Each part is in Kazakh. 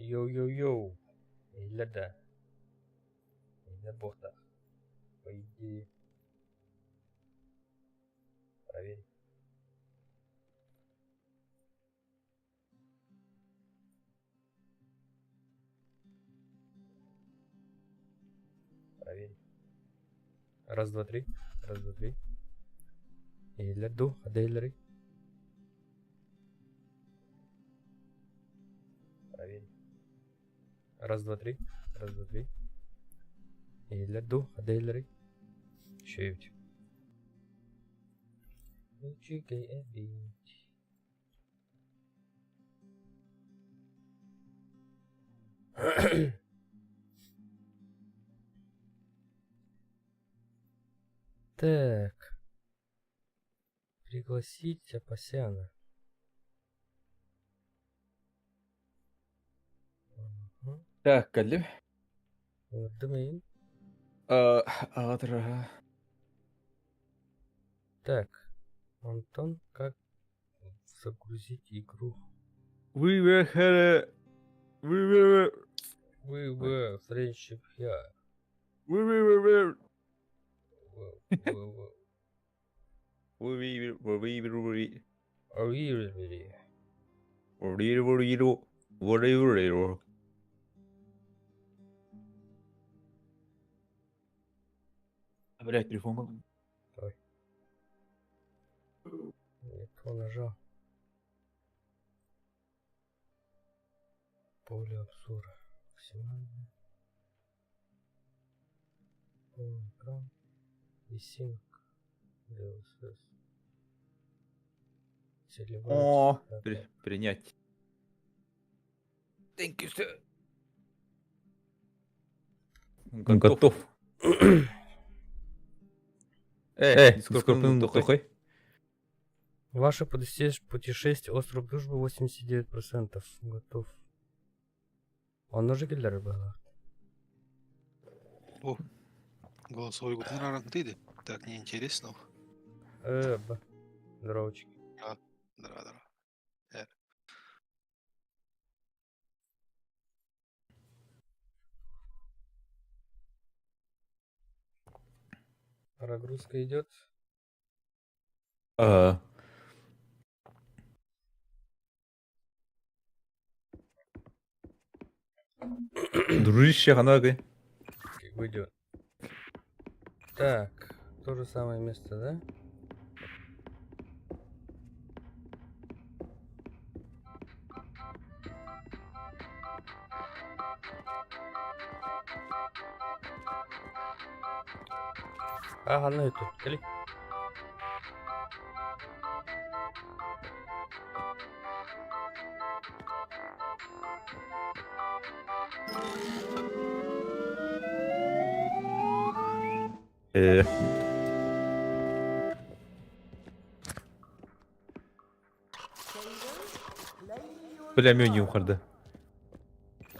Йоу-йоу-йоу. Эйлерде. Эйлер бохта. По идее. Проверь. Проверь. Раз, два, три. Раз, два, три. Эйлер ду. Адейлери. Проверь. Раз, два, три. Раз, два, три. Эйлер ду. Адейлери. Шеють. Чикай эбить. Так. Пригласить Апасяна. Так, Калли. Дымейн. Ағатыр. Так. Антон, как загрузить игру? We were We were friendship here. We Are we really? Блять, телефон был. Не то нажал. Поле обзора. Максимально. Полный экран. Висинг. DLSS. Целевая. О, частота. принять. Thank you, sir. Готов. Дискорд тухай. Ваше путешествие остров дружбы 89%. Готов. Он уже киллер был. О, голосовой генератор. Так неинтересно. Здоровчики. Да. Прогрузка идет. Дружище, ханага. Идет. Так, то же самое место, да? Ага, ну это. Клик. Пулемет yukarıda.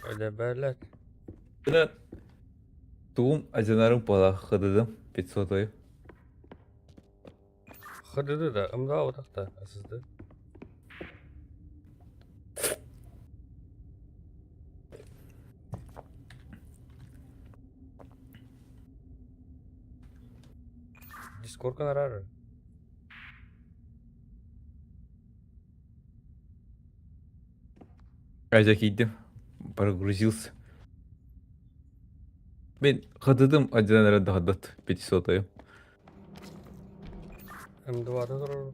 Öyle böyle. Biraz tuğum acılarım pala hıdıdım 500 ayı. Hırdı da ımda odakta asızdı. Дискорд arar. Айзек иdim. Прогрузился. Ben hıdıdım acılarım da hıdıt 500 ayı. М2'da durur.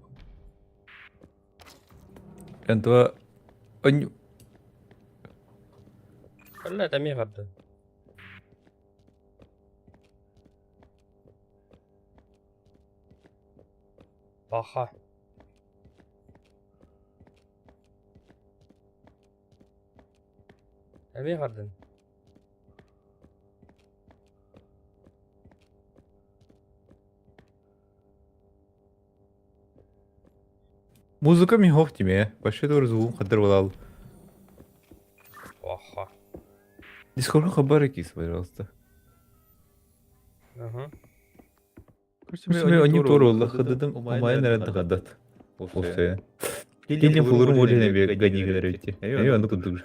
Ентва аню Hala da mi hırdı. Baha. Mi hırdın? Музыка мигов тебе. Вообще doğru звук хадырвал ал. Baha. Дискорд хабары кис, пожалуйста. Ага. Мен они торулла хыдыдым. Умай nerede хадат. Olsa. Gelin bulurım öyle bir gani kadar öte. Evet onu kudur.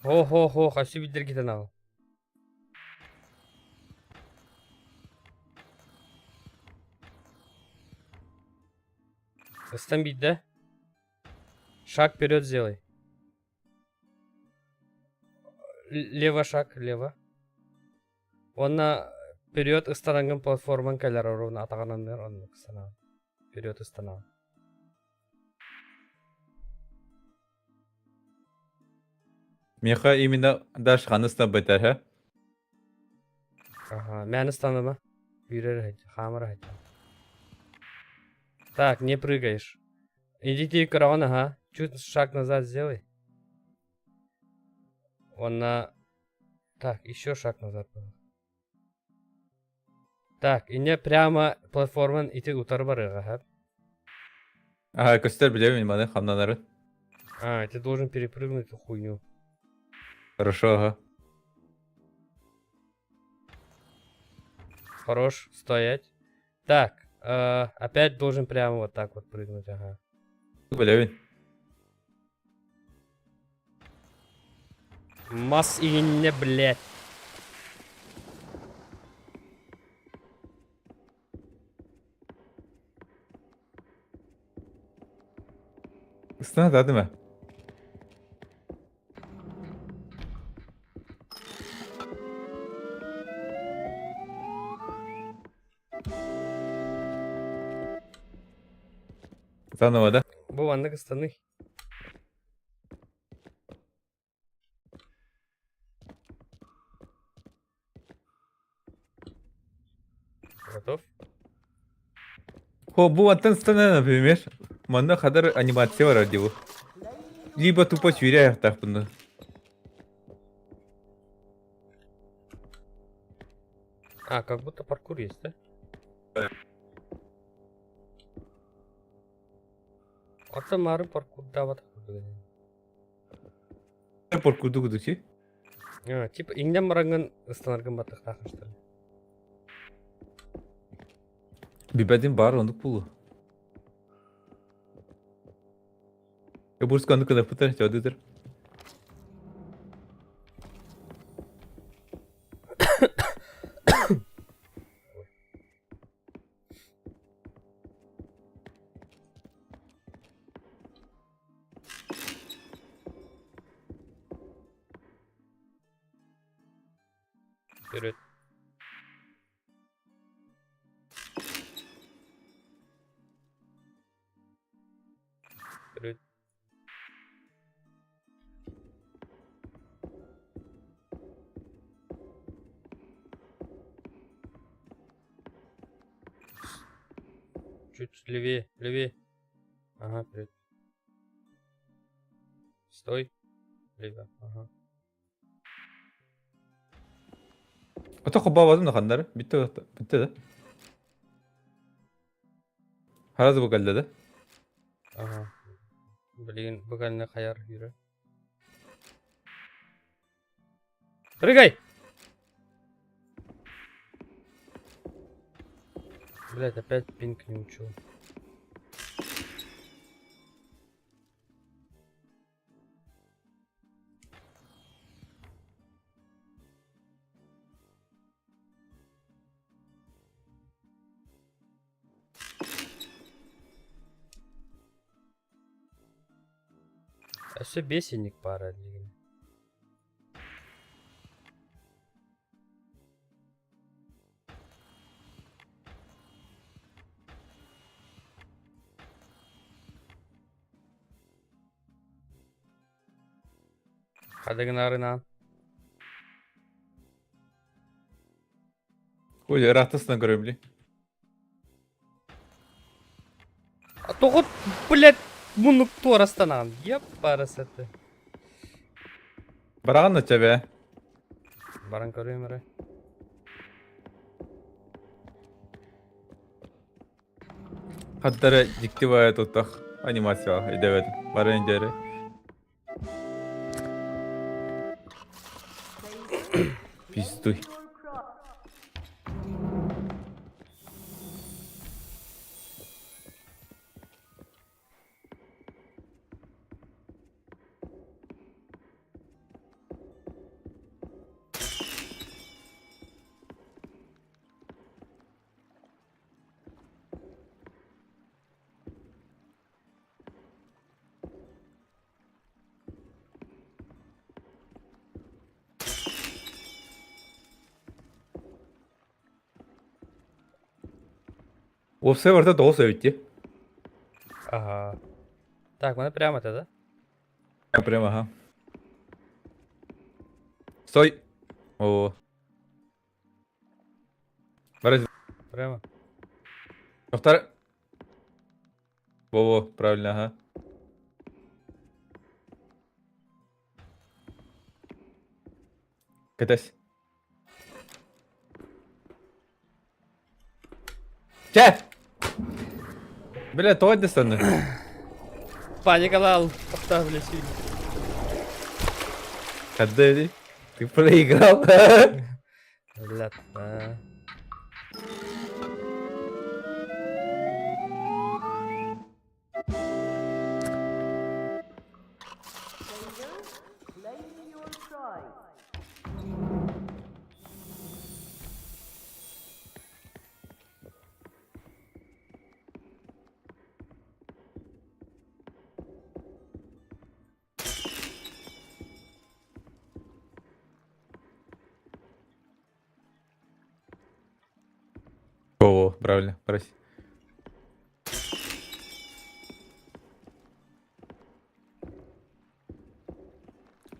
Хо, хасы билдер кетен ал. Остановить, да? Шаг вперед сделай. Лево шаг, лево. Онна вперед ыстананган платформан кәлер оруна атағанандар онна кыстана. Вперед ыстана. Меха именно даш ханыстан байтар, ха? Ага, мен ыстаныма. Юрер хать, хамар хать. Так, не прыгаешь. Идите к Равана, ага. Чуть шаг назад сделай. Так, еще шаг назад. Так, и не прямо платформан ити утар барыга, ага. Ага, көстер білемін маны хамнанарын. А, ты должен перепрыгнуть эту хуйню. Хорошо, ага. Хорош, стоять. Так, опять должен прямо вот так вот прыгнуть, ага. Білемін. Мас и не, блядь. Ыстана дады ма? Заново, да? Bu anda кыстаны. Готов? Хо, бұл аттан стана, например. Манда қадар анимация бар радио. Либо тупо сүйрей аяқтақ бұны. А, как будто паркур есть, да? Ата мары паркур дават. Por kudu kudu ki. А, типа, иңден баранган ыстанарган баттык такын что ли? Бибедin бар ондuk bulu. Burası kandı kadar pıtar çadıdır. Вперед. Вперед. Чуть левее, левее. Ага, вперед. Стой. Лево, ага. Ata kopamadım da kanları. Bitti bitti de. Harazı bu geldi de. Ага. Блин, буквально хаяр, Юра. Прыгай! Блять, опять пинг не учу. А все бесенник пара. Хадыгнарынан. Ой, рахтасынан көрем били. А то вот, блядь, мұны кто растанан? Еп барасаты. Бараған да чабе. Баран көрем әрі. Hattara dikti baya tuttak. Animasyon edemedim. Barın deri. Pizduy. Все варта того совете. Ага. Так, мене прямо тогда. Прямо, ага. Стой. О. Борис, Прямо. повтор. Во, правильно, ага. Катась. Че? Бля, то достану. Паникалал. Поставлю сильно. Кадели. Ты проиграл. Блядь. А. О, правильно, прости.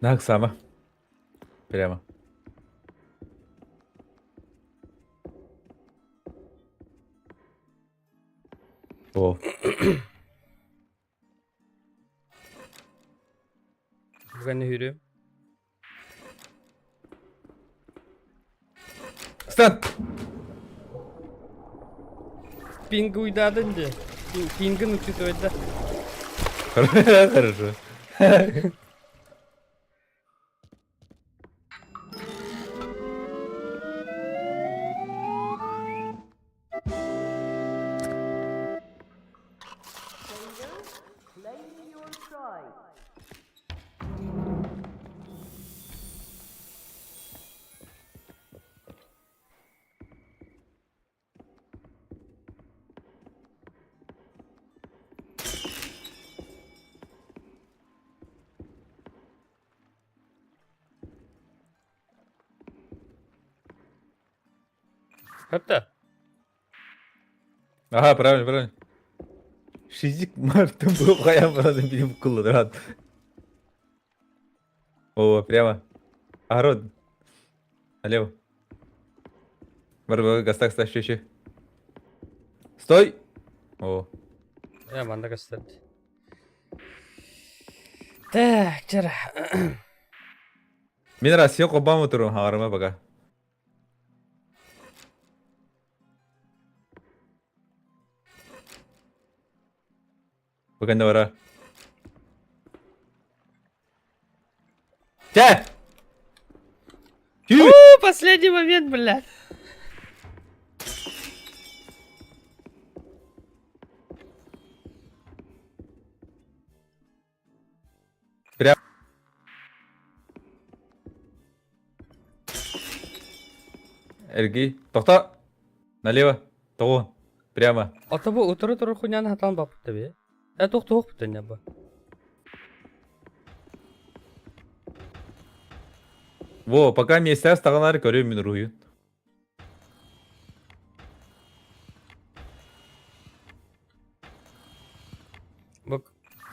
Так само. Прямо. О. Бүгін не yürüyorum. Стан! Пинг уйдадın de. Пингін учитывать да. Хорошо. Hatta. Ага, правильно, правильно. Шизик мартым был қаян барады білім құлдырады. О, прямо. Огород. Налево. Бар, гастак ставь еще. Стой! О. Ya bana gösterdi. Так, чара. Мен раз сен қобам отырмын ағарыма бага. Бүгінде бара. Че! Последний момент, блядь. Прям. Эрги. Тоқта. Налево. Тоғы. Прямо. Ата bu oturur хуйняны хатан бапты бе. Тоқ бутын я bu. Во, пока месте тағанары көрем мен руйын.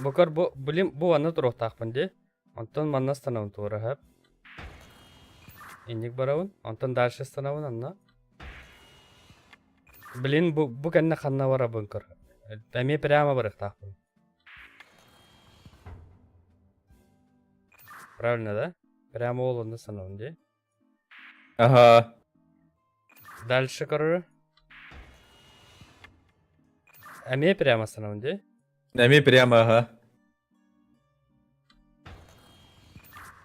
Букар bu bilim bu anı turuq taqpın de. Ondan manna станавын тура hep. İndik baravın. Ondan дальше станавын anna. Блин, bu kanna xanna vara bunker. Даме прямо барық тaqpın. Правильно, да? Прямо олында станавын де. Ага. Дальше, короче. Аме прямо станавын де. Нами прямо, ага.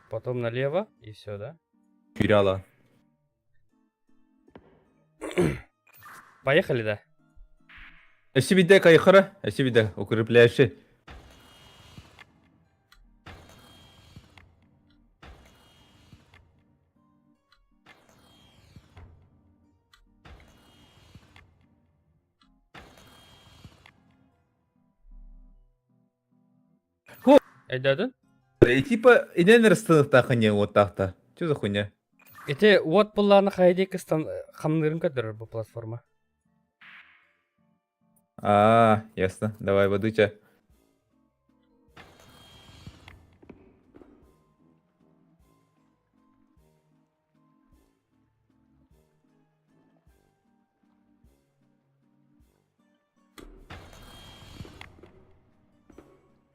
Потом налево и все, да? Кюряла. Поехали, да? Әсібіде қайқыры, әсібіде укрепляющий. Айдадын? И типа, иден расстанов не вот так-то. Что за хуйня? Эти вот бұлларны қайдекі хамнырым көтірір бұл платформа. А, ясно. Давай, водыча.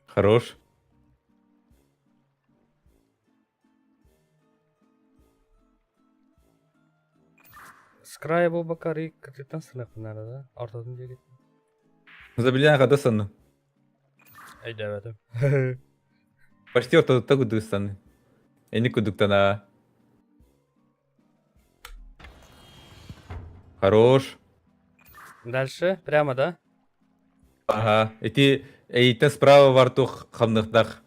Хорош. С края бұл бакары кіртеттен сынақ бұнары да. Ортадан дегет. Забелена кадасаны. Әйді әбәдім. Почти ортодукта кудугстаны. Эни кудуктана. Хорош. Дальше, прямо, да? Ага. Эти эйтен справа вартух хамныктах.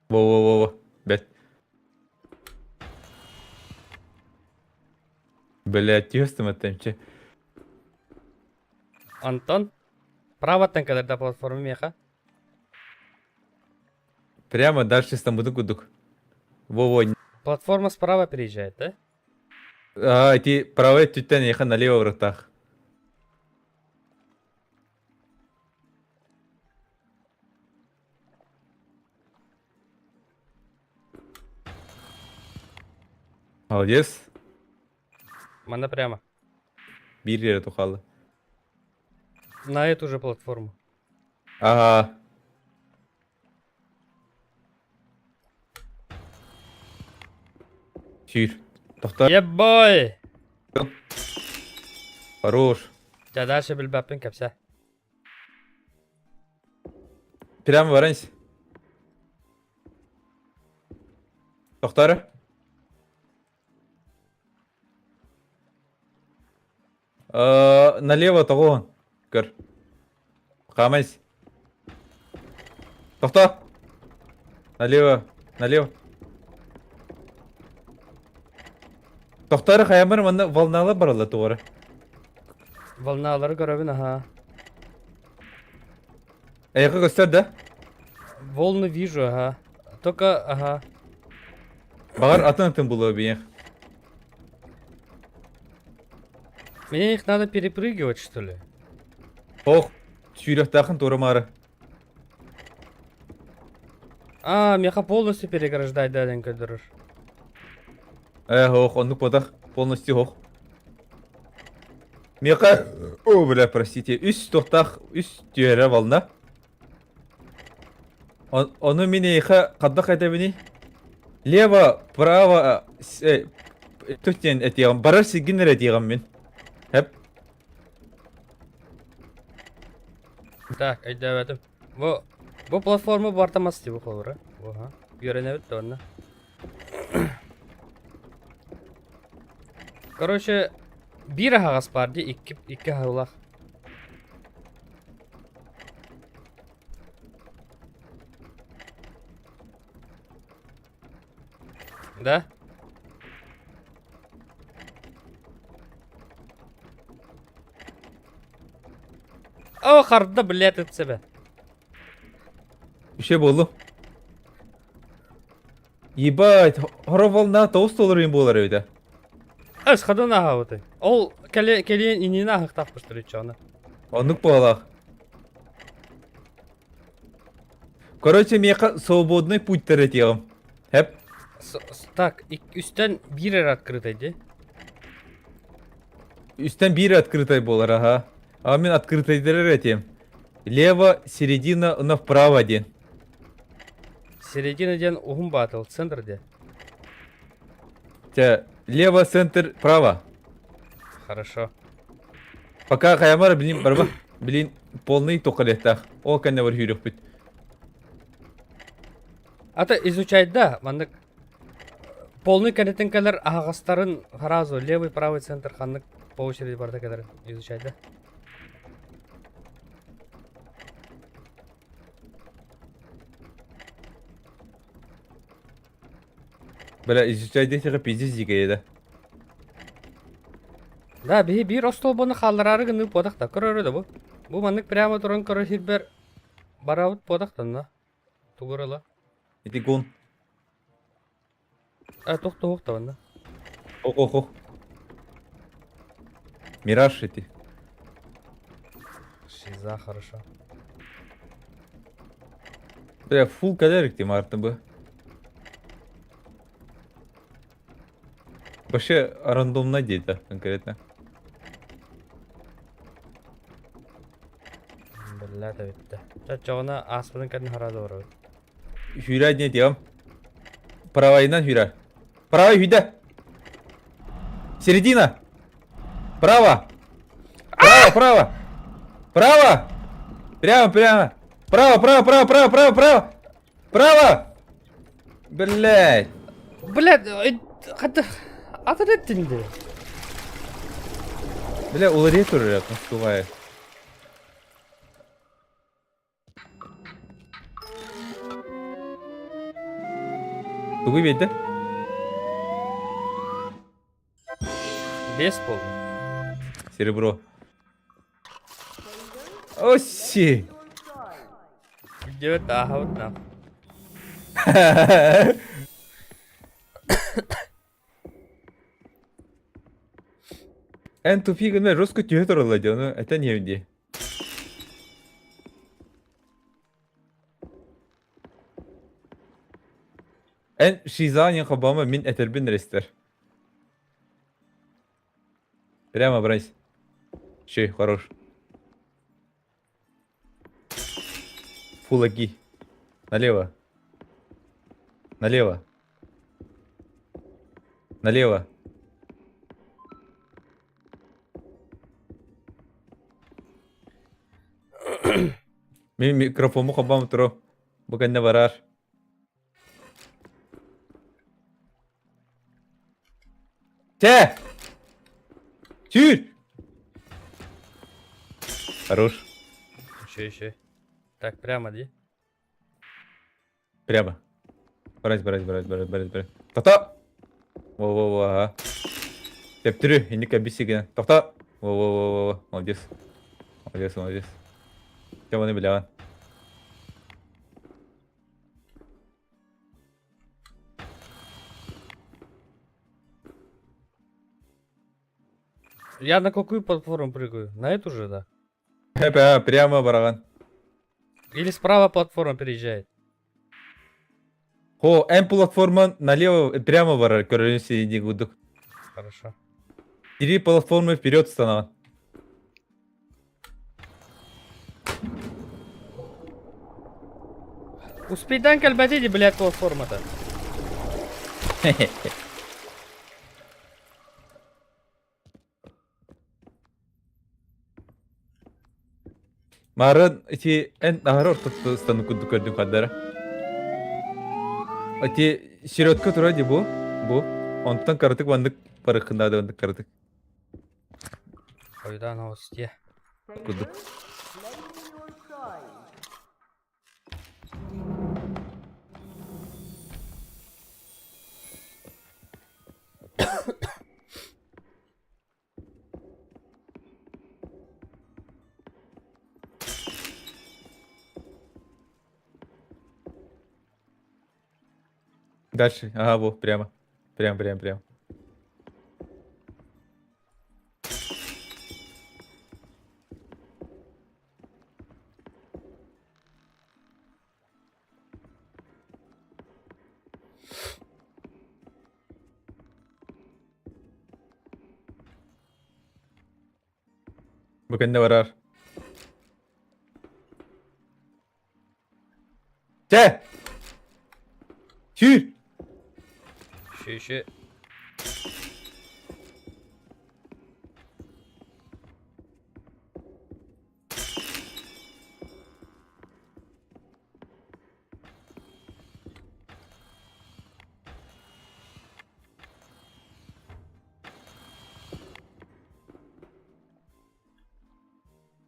Во. Бет. Блять, тестом этим. Антон, праваттан кадерда платформа меха. Прямо дальше стамбуду кудук. Во. Платформа справа переезжает, да? А, эти правые тютен ехал налево в ротах. Молодец. Мана прямо. Бирьер тухалы. На эту же платформу. Ага. Чир. Тохта. Ебой! Хорош. Ja, дальше білбәппен кәпсә. Прямо варансь. Тохтары. Налево того. Көр. Қамайс. Тохта. Налево. Тохтары хаямыр мында волналы баралы туғыры. Волналары көрәбін, аха. Аяқы көстер да? Волны вижу, ага. Только, ага. Бағар атын бұлы бейеқ. Мне их надо перепрыгивать, что ли? Оқ, сүйректақын турымары. А, меха полностью переграждать, да, ден көдірір. Оқ, онды подақ, полностью оқ. Меқа, о, бля, простите, үс тоқтақ, үс түйері вална. Оны мен еқа қадда қайта біне? Лево, право, төттен әтеғам, барар сігінер әтеғам мен. Хәп. Так, әйді әбәдім. Бұл платформа бартамас деп қолыр, а? Үйрене бітті онына. Короче, bir ağız vardı, iki havlaq. Да? О, харда, блядь, это себе. Bir şey болу. Ебать, хора волна тост olur им болар өйді. Аз хадан ағауды. Ол келен инені ағық тақпыштыр үтчаны. Онық болақ. Короче, меқа свободный путь-тер етеғым. Хәп. Так, üstten bir yer открытый. Üstten bir открытой болар, ага. А мен открытойдерер етем. Лево, середина, она вправо ден. Середина ден уғым батыл, центрде. Лево, центр, право. Хорошо. Пока хаямар, блин, барба. Блин, полный тоқалеттақ. Ол кәнне бар хүйрек бүт. Ата изучать, да, мандык. Полный контенткалар ағастарын харазу, левый, правый центр ханнык по очереди барда кадар изучать, да? Бля, изучай детеға пиздец дегейді. Да, bir остолбоны халларары гыны подақта, көрөрі да бұл. Бұл мандык прямо тұрын көрі хилбер барауыт подақтан, да? Туғырыла. Эти гон. Тоқта ванда. Ох. Мираж эти. Шиза, хорошо. Бля, фул калерик тем артын бы. Вообще рандомно дейді конкретно. Білля да бітті. Жоғына аспының кәдін харады бар. Хюра не диям. Правайынан хюра. Правай хюда. Середина. Право. Право. Прямо. Право. Блядь. Блядь, қады... Аты реттіңді. Бля, уларе тоже наступает. Тугу бейді? Бес болды. Серебро. Оси. Дөт ағауыт нақ. Эн тупигіне жоско түйе тұрылады, оны әтен евінде. Эн шизанин хабама min әтербін рестер. Прямо брать. Че, хорош. Фулаги. Налево. Мен микрофонmu хабам тұру. Бұған не барар. Че! Чур! Хорош. Еще. Так, прямо ди. Прямо. Брать. Тоқта! Во. Ага. Теп түрі, енді кәбісіген. Тоқта! Во. Молодец. Чем оны біляван? Я на какую платформу прыгаю? На эту же, да? Прямо бараған. Или справа платформа переезжает? О, М платформа налево, прямо барар, көрінісі енді күдік. Хорошо. 3 платформы вперед станаған. Успейдан кәлбәтеді, блядь, платформада. Марын, эти эн ағары ортақты стану күдік көрдім қаддары. Эти середка тұрады бұ. Онтан қарытық бандық парықындады бандық қарытық. Қойдан осте. Күдік. Дальше. Ага, во, прямо. Прямо. Bukan varar. Че! Чур! Еще.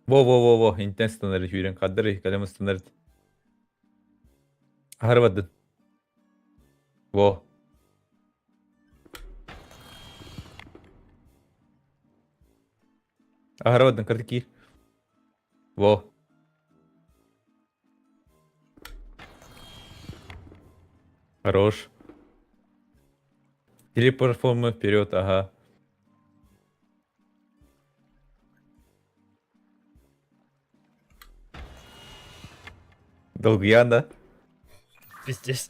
Во. Интен стандарт жүйрен қадыр, кәлемі стандарт. Харваддын. Во. Харваддын кірді кир. Во. Хорош. Телеплатформа вперед, ага. Долгиян, да? Пиздец.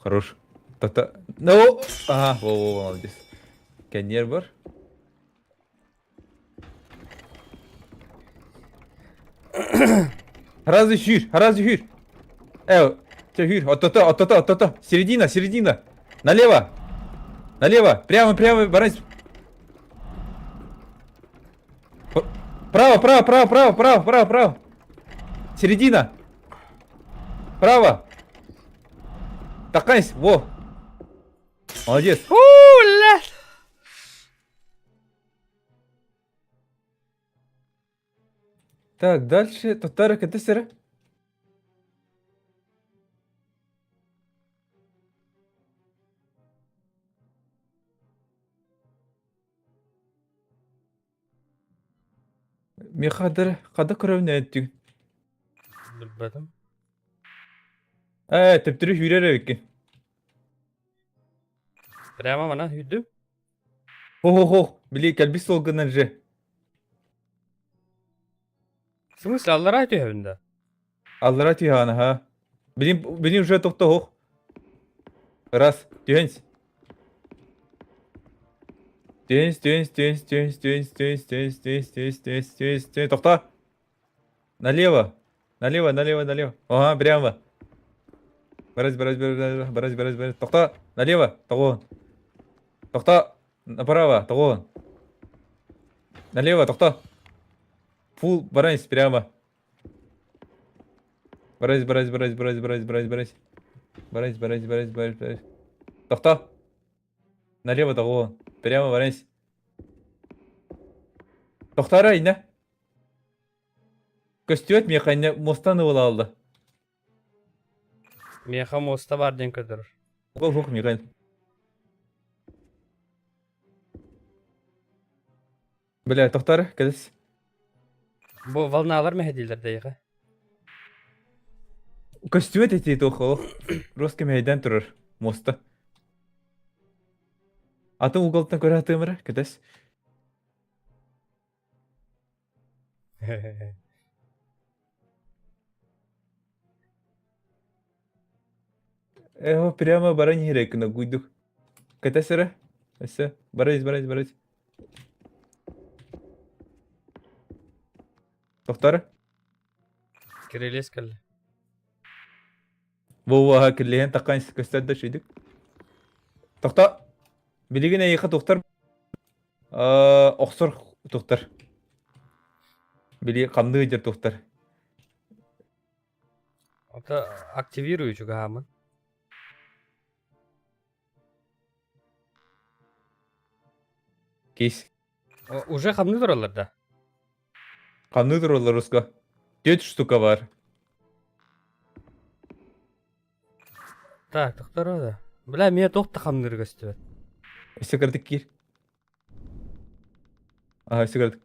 Хорош. Ну, ага, во, молодец. Кеннер бар. Разве хюр, разве хюр. Че хюр, от-то, середина. Налево, прямо, барась. Право. Середина. Право. Такайся, во. Молодец. Ля! Так, дальше. Тотара, это сера. Мен қада көрәуіне әттің. Bilmedim. Тіптірі үйрер әвекке. Прямо бana hüdü. Хо, біле кәлбіс солғынан же. В смысле, Allah rahmet evinde. Аллара түйханы, ха. Білем уже тоқта хоқ. Раз, түйенс. Түйенс. Тоқта. Налево. Ага, прямо. Бараз. Тоқта. Налево. Тоғын. Тоқта. Направо. Тоғын. Налево. Тоқта. Фул. Барайс. Прямо. Барайс. Тоқта. Налево. Тоғын. Прямо. Барайс. Тоқтара ине. Көстүөт мекайны мостаны бола алды. Меха моста var den kadar. Жоқ мекайн. Бля, тоқтары, кәдес. Bu волналар мехедилер дейгі. Көстүөт етейді оқы. Роске мейдан тұрыр. Моста. Атын уголтан көрі атымыры, кәдес. Прямо баран херекіна гуйдук. Кәдесірі? Әсі, барайыз. Тоқтары? Kireliz kalli. Воуаға кірлеген таққансы көстерді шүйдік. Тоқта. Білеген әйіқі тоқтар. Оқсыр тоқтар. Біле қамды жер тоқтар. Это активирующий гамон. Кейс. Уже хамны дұраларда. Қамдыдыр олар Русқа. 4 штука бар. Так, тоқтар ода. Бля, мен тоқта хамныр көстібет. Өсі кірдік кер. Ага, өсі кірдік.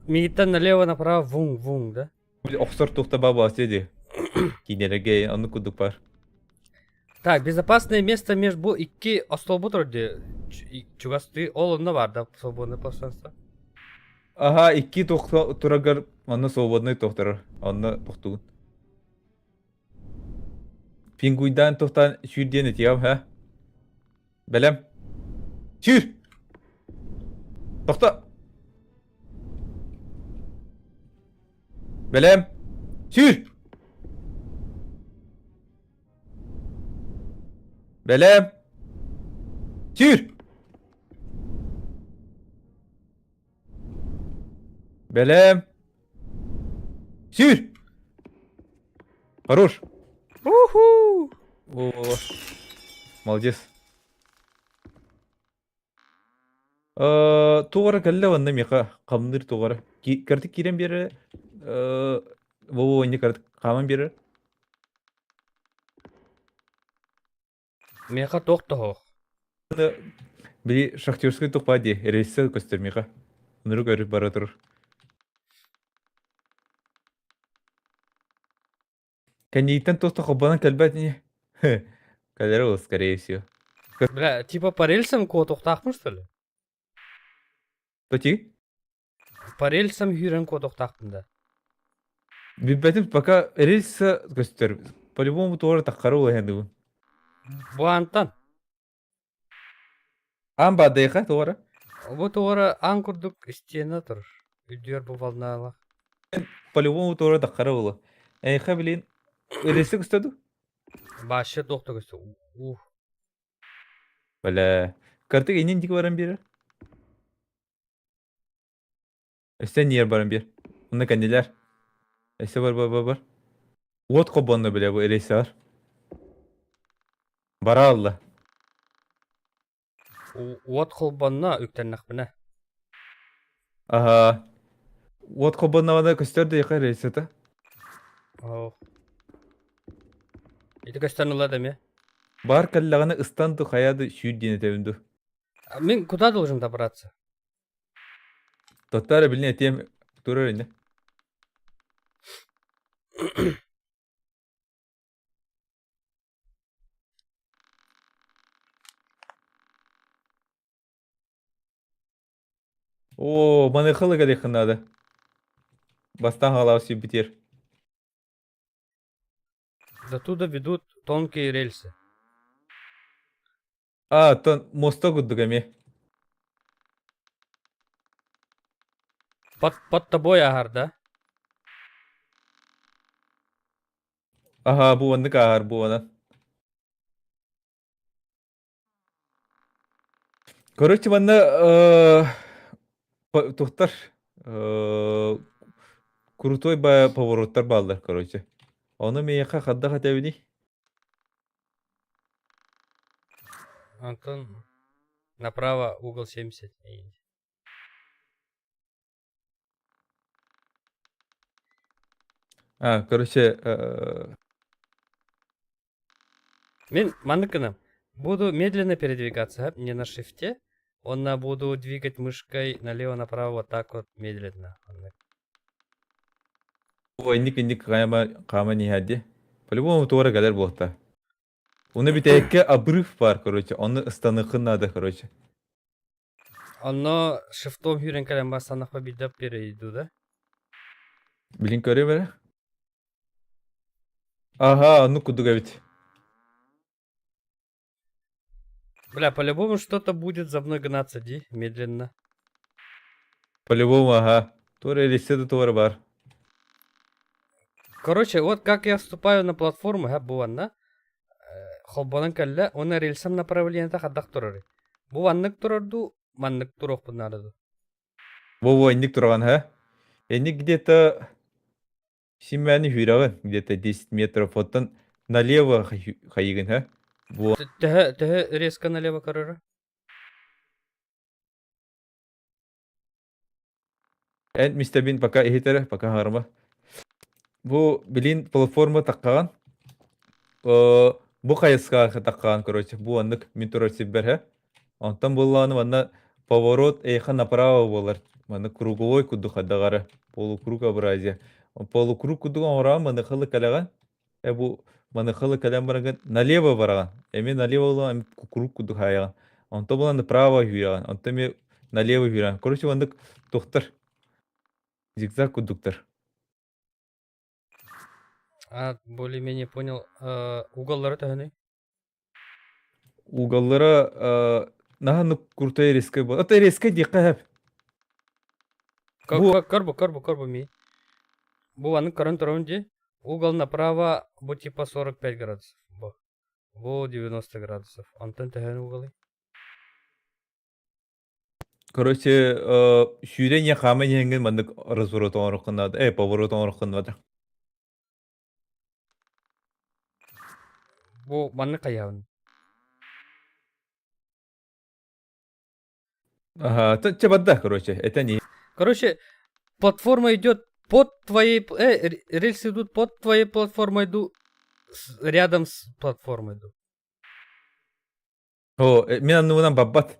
Мигиттан налево направо вун, да? Оқсыр тоқта баба аседі. Кейнерге аны күдік бар. Так, безопасное место между iki остолбут вроде чугасты олында бар да, свободное пространство. Ага, 2 тоқта тұрагар аны свободный тоқтарыр. Аны тоқтуын. Пингуйдан тоқтан шүрден етем, ха? Бәлем. Шүр! Тоқта! Бәлем. Шүр! Бәлем. Шүр! Бәлем. Шүр! Хорош. Уху! О, молодец. Туғары кәлі ванна меқа қамдыр туғары. Kırtık kiren biri Vovo oyunu kırtık kaman biri. Меха тоқты хоқ. Били шахтерской тупади рейсы көстермеға. Нұры көріп бара тұрыр. Кәнейтен тоста қоббанан кәлбәт не? Кәлері ол, скорее всего. Бля, типа по рельсам ко тоқтақпын, что ли? Тоти? По рельсам хюрен ко тоқтақпын да. Бибәтім пока рейсы көстер. По-любому туары таққары ол әнді бұл. Бұ антан. Ан бадайға туары? Бұ тоғыры аң күрдік істені тұр. Үйдер бұ балналық. По-любому туары таққары ол. Әйқа білейін. Рейсы көстеді? Башы тоқты көсті. Бәлі. Картық енен дегі баран бері? Өстен нер баран бер? Оны кәнделер? Өсте бар. От қоббанны біле бұл рейсы бар. Бара алды. Уот қылбанна үктеннақ біні. Ага. От қоббанна вана көстерді еқа рейсы та? Еті көстен ұлады ме? Бар кәллағаны ұстанды қаяды шүйд дене тәуінді. Мен куда должен добраться? Тоттары біліне тем тұрыр енді. О, маны қылы кәлі қынады. Бастан қалау сүй бітер. До туда ведут тонкие рельсы. А, тон моста күдді кәме. Под тобой ағар, да? Ага, bu anlık ağır bu ana. Короче, бана тухтар крутой повороттар балдар, короче. Оны мейқа қадда қатабыни. Антон, направо угол 70. А, короче, Мен мандыкыным. Буду медленно передвигаться, не на шифте. Буду двигать мышкой налево-направо вот так вот медленно. bu indik kama nihadi. По-любому туара kadar bohta. Onu bir tekke abırıf var, короче. Onu ıstanıkın adı, короче. Оно шифтом хюрен калем басанах победап перейду, да? Bilin körü böyle. Aha, onu kudu gavit. Бля, по-любому что-то будет за мной гнаться, ди, медленно. По-любому, ага. Туара листеды туара бар. Короче, вот как я вступаю на платформу, буванна. Холбанан калля, оны рельсам направлениеда хаддак турары. Буваннык турарду, маннык турок bunlardı. Во-во, инdik тұрған, ха? Инdik где-то... Симмәні хүйрағын, где-то 10 метров оттан налево хайығын, ха? Тәһі резко налево карары. Ән мистабин пока эхетері, пока ғарма. Бұ білін платформа таққаған. Бұ қайысқа таққаған, короче. Бұ анық мен тұрар сиббер, ха? Онтан болғаны ванна поворот эйха направо болар. Маны круговой куду хаддағары. Полукругообразие. Полукруг кудуған ораған маны қылы кәліған. Бұ маны қылы кәліған бараған налево бараған. Әме налево олған круг куду хайаған. Онтан болған направо хүйраған. Онтан ме налево хүйраған. Короче, вандық тоқтар. Зигзаг кудуктар. Более-менее понял. Уголлары тәһіні? Уголлары наханы куртай резкай бол. Это резкай дейқа әп. Карбу ми. Бу анын карын тұрауын де. Угол направо, бу типа 45 градусов. Бу 90 градусов. Антон тәһіні уголы. Короче, шүйрен я қамын енген мандық разворот оңырықын ады. Поворот оңырықын ады. Бу манны қаяуын. Ага, чабадда, короче, это не. Короче, платформа идет под твоей... рельсы идут под твоей платформой, рядом с платформой иду. О, мен аннуынан баббат.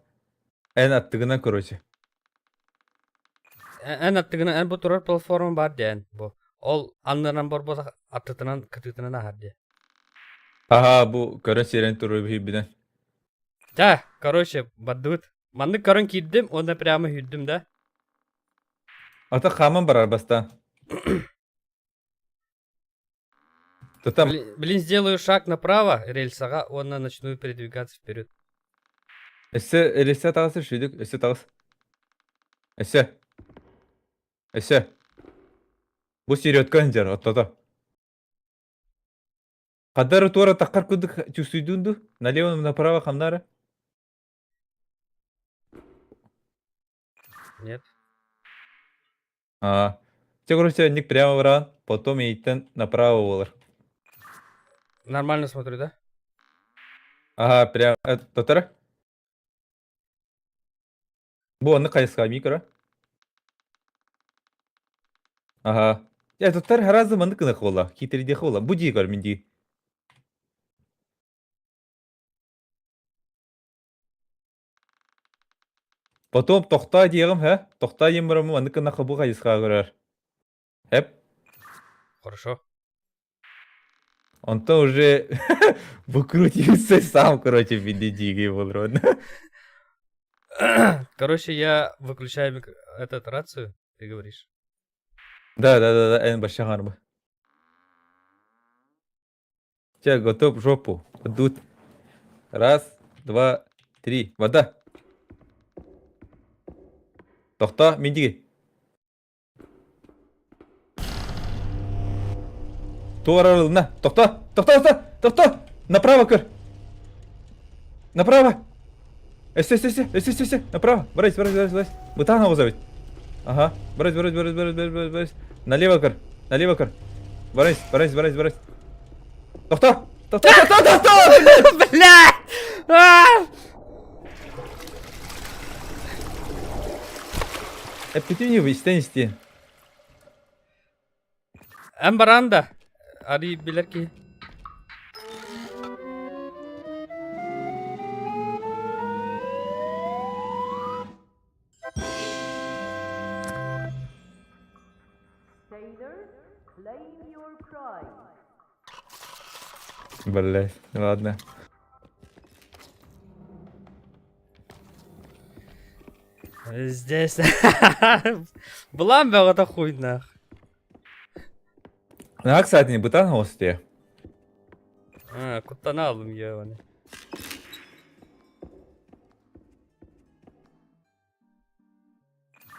Эн аттыгынан, короче. Эн аттыгына, эн бу турар платформа бар ден. Бу. Ол аннаран бар болса аттытынан, кытытынан ахар де. Ага, бу көрөн серен туру бибиден. Да, короче, баддут. Манны көрөн киддим, onda прямо хүддім да. Ата хаман бар арбастан. Тутам. Блин, сделаю шаг направо, рельсага, онна начну передвигаться вперед. Эсе тагысы шүйдік, эсе тагыс. Эсе. Бу сереткан жар, оттата. Кадар туара таққар күдік чувствуйдунду? Налево, направо, хамнара? Нет. Те, короче, ник прямо вран, потом иттен направо болар. Нормально смотрю, да? Ага, прямо, тотара? Бу анны кайысқа микро? Ага. Тотар харазы манды кынық бола, китериде бола. Бу дей көр, мен дей. Потом тоқта дейгім, хә? Тоқта дейм бұрамы манды кынақы бұл кайысқа көрер. Хәп? Хорошо. Он-то уже выкрутился сам, короче, в виде диги был. Короче, я выключаю этот рацию, ты говоришь. Да, Эн Башагарба. Сейчас готов жопу. Идут. Раз, два, три. Вода. Тохта, миндиги. Туарал, на. Тохта. Направо, кыр. Направо. Эсе. Направо. Брось. Бутана вызовет. Ага. Брось. Налево, кыр. Брось. Тохта. Блядь! Пути не истенисти. Эн баранда. Ари билер ки. Sailors, claim your prize. Блять, ладно. Здесь. Булам бе ата хуйнах. Кстати, не бутан гости. Куттана алдым я оны.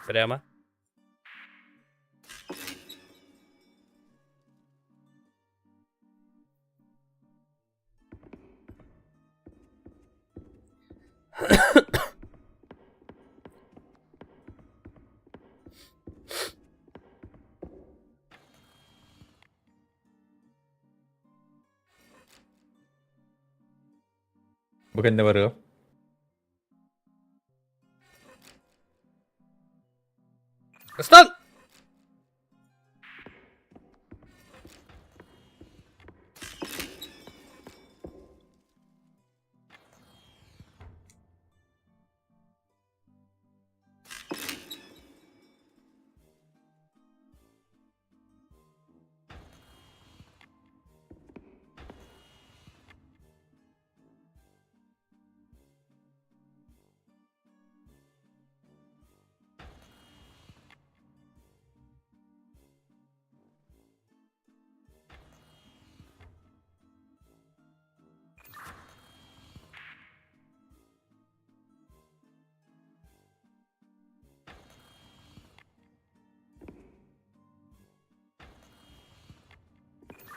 Прямо. Bukan da baru. Стан!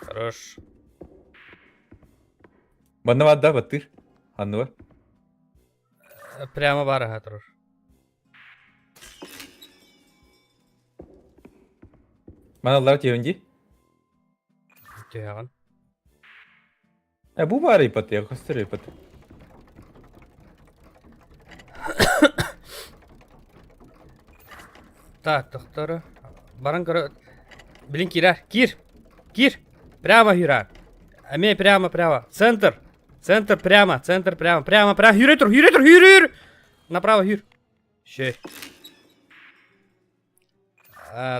Хорош. Bana var da batır. Hanı var. Прямо барага трош. Bana Allah önce. Тяган. Bu var ipat ya. Kastır ipat. Так, доктора. Баран кора... Блин, Кира, Кир, прямо, Кира. Аме, прямо. Центр, прямо, прямо. Юр. Направо, Юр. Ще.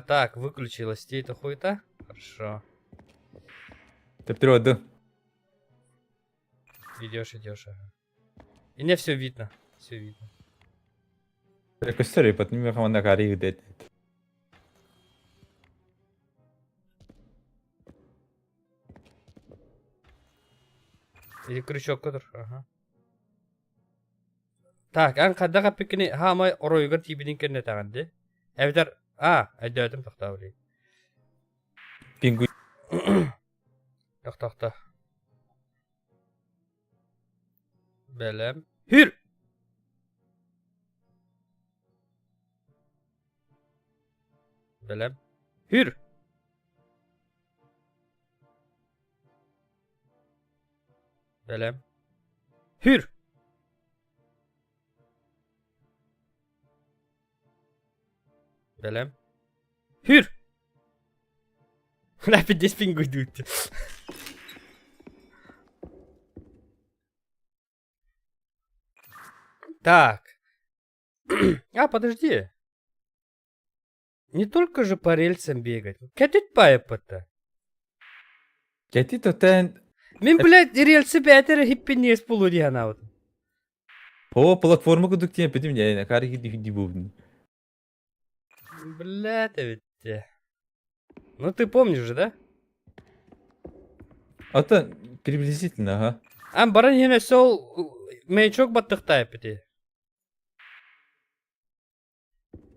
Так, выключилась эта хуета. Хорошо. Тептероды. Идешь, ага. И мне все видно. Костер, потом я команда кари гидет. Или крючок который. Ага. Так, каддака пикни хамай оройгар тибинин кенне таганды. Эвдер, айдадым тактабылый. Пингу. Такта. Белем. Hür! Belem. Hür! Belem. Hür! Belem. Hür! Опять здесь пингу идут. Так. Подожди. Не только же по рельсам бегать. Катить пайпа-то. Кети тотен. Мен, блядь, рельсы бәтері хиппенне с полудиана вот. О, платформа кудук тем петим не, кари гиди бубн. Блядь, ведь. Ну ты помнишь же, да? Это приблизительно, ага. Баран ене сол маячок баттықтай пети.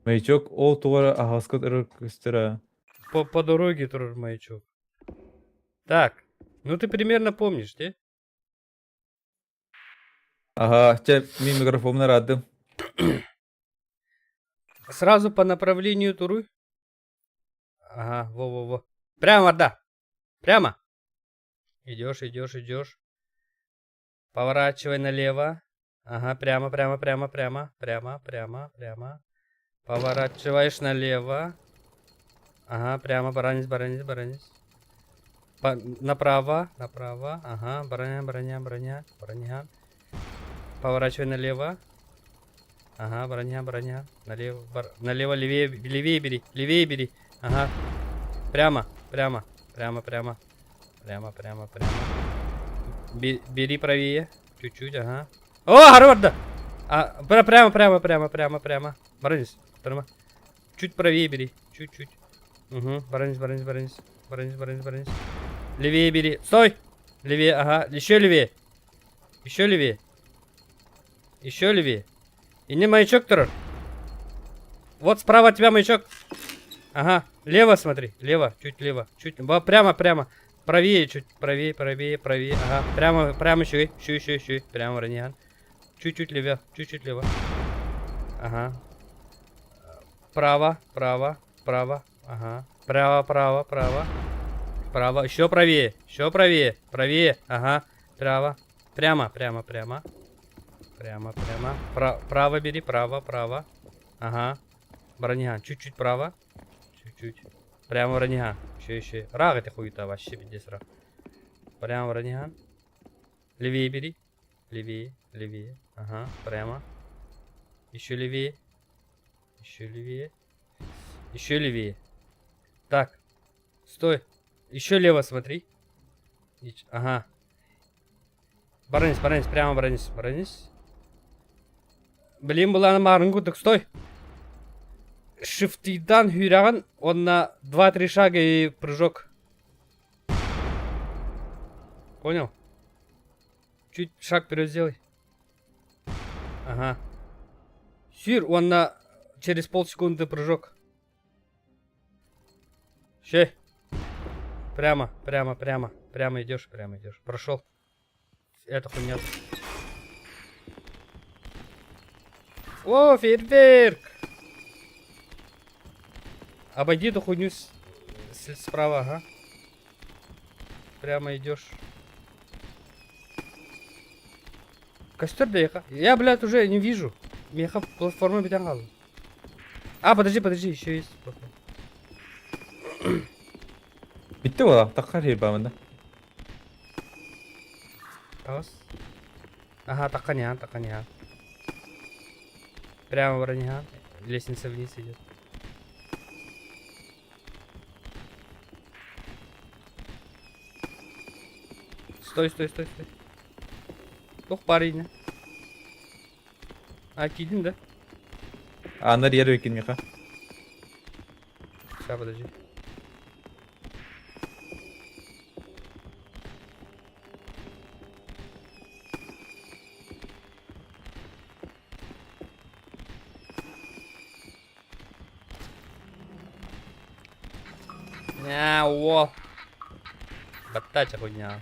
Маячок о туара ахаскот эркестера. По дороге тоже маячок. Так, ну ты примерно помнишь, да? Ага, че ми микрофон радым. Сразу по направлению туруй. Ага, во. Прямо, да. Прямо. Идешь. Поворачивай налево. Ага, прямо. Поворачиваешь налево. Ага, прямо, баранец. Направо. Ага, броня. Поворачивай налево. Ага, броня. Налево, левее бери. Ага. Прямо. Бери правее. Чуть-чуть, ага. О, Гарварда! Прямо. Баранец. Чуть правее бери. Чуть. Угу, баранец. Левее бери. Стой! Левее, ага. Еще левее. И не маячок, Террор. Вот справа от тебя маячок. Ага. Лево смотри. Чуть лево. Прямо. Правее, чуть правее. Ага. Прямо еще. Прямо раньян. Чуть-чуть лево. Ага. Право. Ага. Право. Еще правее. Правее. Ага. Прямо. Право бери. Право. Ага. Брониган. Чуть-чуть право. Прямо брониган. Еще. Раг это хуета вообще, пиздец раг. Прямо брониган. Левее бери. Левее. Ага. Прямо. Еще левее. Так. Стой. Еще лево смотри. Ага. Баранец. Прямо баранец. Блин, была на марнгу, так стой. Шифтидан хюряган, он на 2-3 шага и прыжок. Понял? Чуть шаг вперед сделай. Ага. Сир, он на через полсекунды прыжок. Щей. Прямо идешь. Прошел. Это хуйня. О, фейерверк! Обойди эту хуйню справа, ага. Прямо идешь. Костер доехал. Я, блядь, уже не вижу. Меха платформа битангал. Подожди, еще есть. Bitti bu da. Takar her bağımında. Тағыз. Ага, таққан я. Прямо броня. Лестница вниз идет. Стой. Тух парень. А, кидин, да? Anlar yer öykün mika. Сейчас, подожди. Во. Баттача хуйня.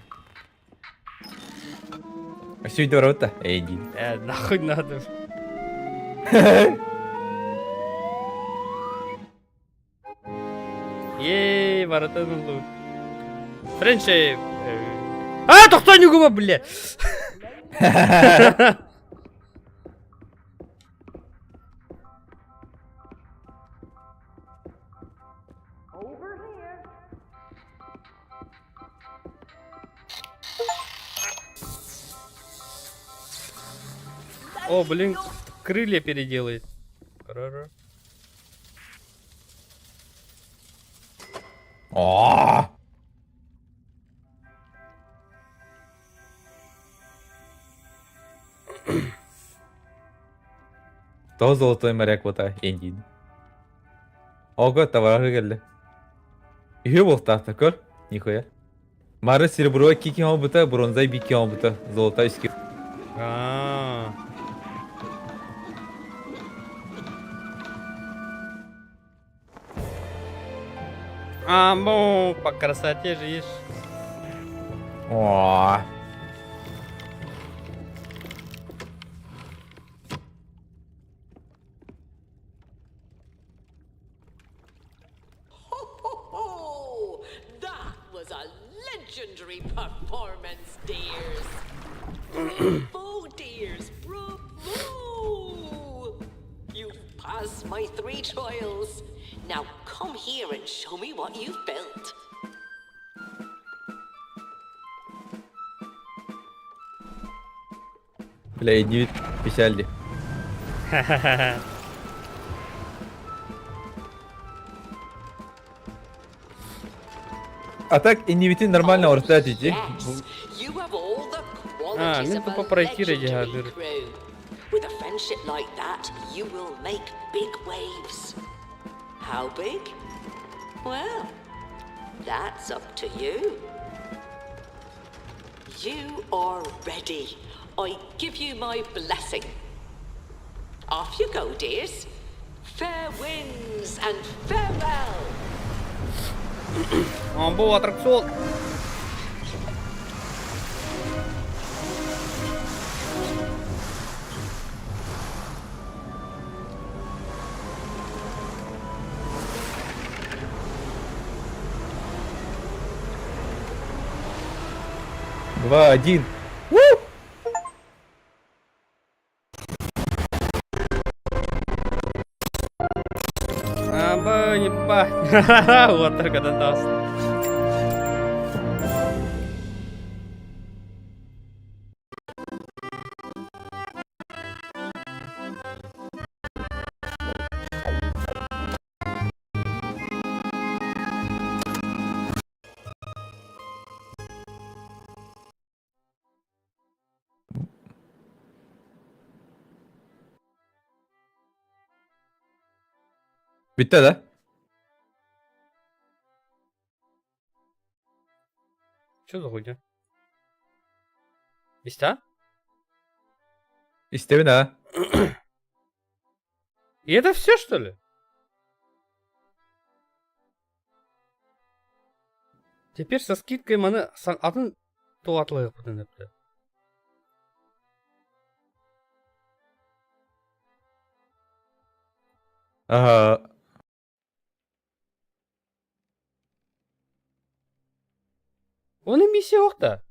А все идет рота. Эй, иди. Нахуй надо. Ей, воротану лут. Френчи. А, то кто не губа, бля. Over here. О, блин, крылья переделает. Ра-ра. Aa! То золотой моряк вот Индии. Ого, товары geldi. İyi bol tahta kör. Нихуя. Мары серебро 2 километра, бронза 1 километра, золото 2 А. Ну, по красоте же есть. О, Oh, that was a legendary performance, dears. Bravo, dears, bravo! You've passed my 3 trials. Now come here and show me what you've built. бля, иди печальди. А так, индивидуально нормально орта идти. Yes, you have all the А, qualities ну, of тупо a проектировать legendary гадыр. crew. With a friendship like that, you will make big waves. How big? Well, that's up to you. You are ready. I give you my blessing. Off you go, dears. Fair winds and farewell. Он был аттракцион. Два, один. Ебать. Вот только дотас. Bitti de. Что за хуйня? Есть, а? İstemin ha. И это все, что ли? Теперь со скидкой маны атын туатлыгы бүтүнөптү. Ага. Onun миссия yok da.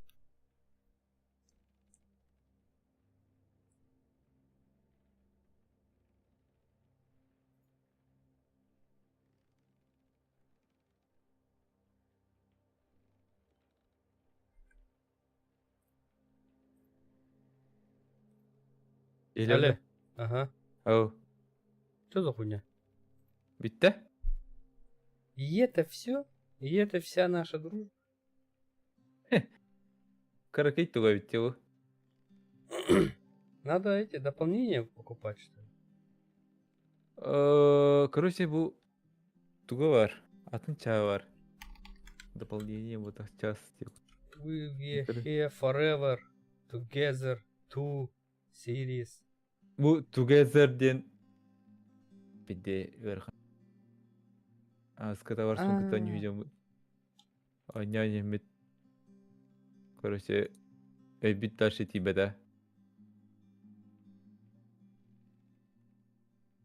Eyle. Ага. Ау. Что за хуйня? Bitti. И это все? И это вся наша дружба? Каракей туга bitti bu. Надо эти дополнения покупать, что ли? Короче, bu туга var. Atın çağı var. Дополнение вот так час. We were Интерес- here forever, together, two series. Bu Together diyen bir de verhan. Аската var son kıta Aa. nüyeceğim. Anya yemet. Короче, bit taşı tibede.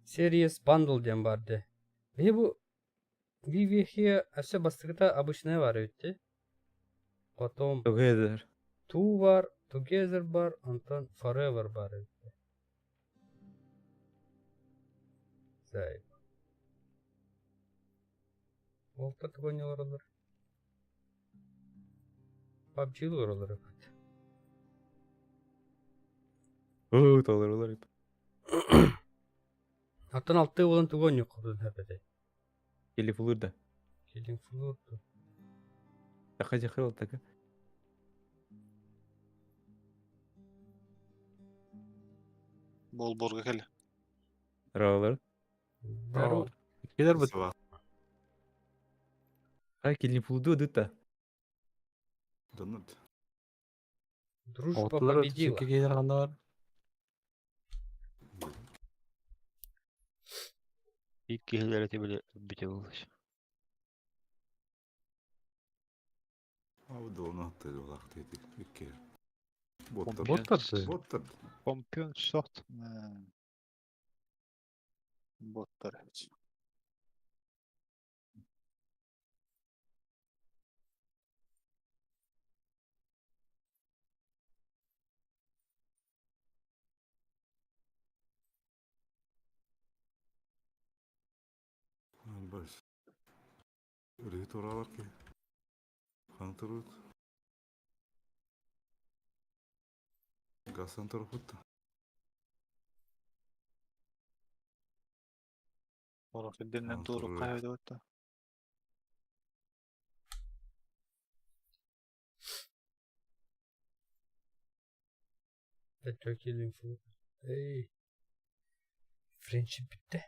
Series bundle дем барды. Ve bu we were here все бастырта обычная var ötті. Потом Together. two var, together бар, ondan forever бар ötті. Зай. Ол такой не оралар. PUBG'li oralar evet. Oo, talar olar. Аттан алты olan тугон yok oldu hepede. Gelip olur da. Killing floor. Taka jakır ol taka. Бол борга келе. Rağlar. Дару. Gider bu. Ay gelip oldu da. Donut. Дружба Оттылар победила. өтүшүккө кейдер кандай бар? İlk geceler böyle bite olmuş. Abi de onu attıydı olak dedik. İlk kere. Bottır. Боттарды. Bottır. Kompiyon soft. Боттар. Baş. Öyle oralar ki. Kantarut. Gasan tarafı da. Олар фидденнен Антур тууру Ред. кайда өттү. Killing floor. Hey. Friendship bitti.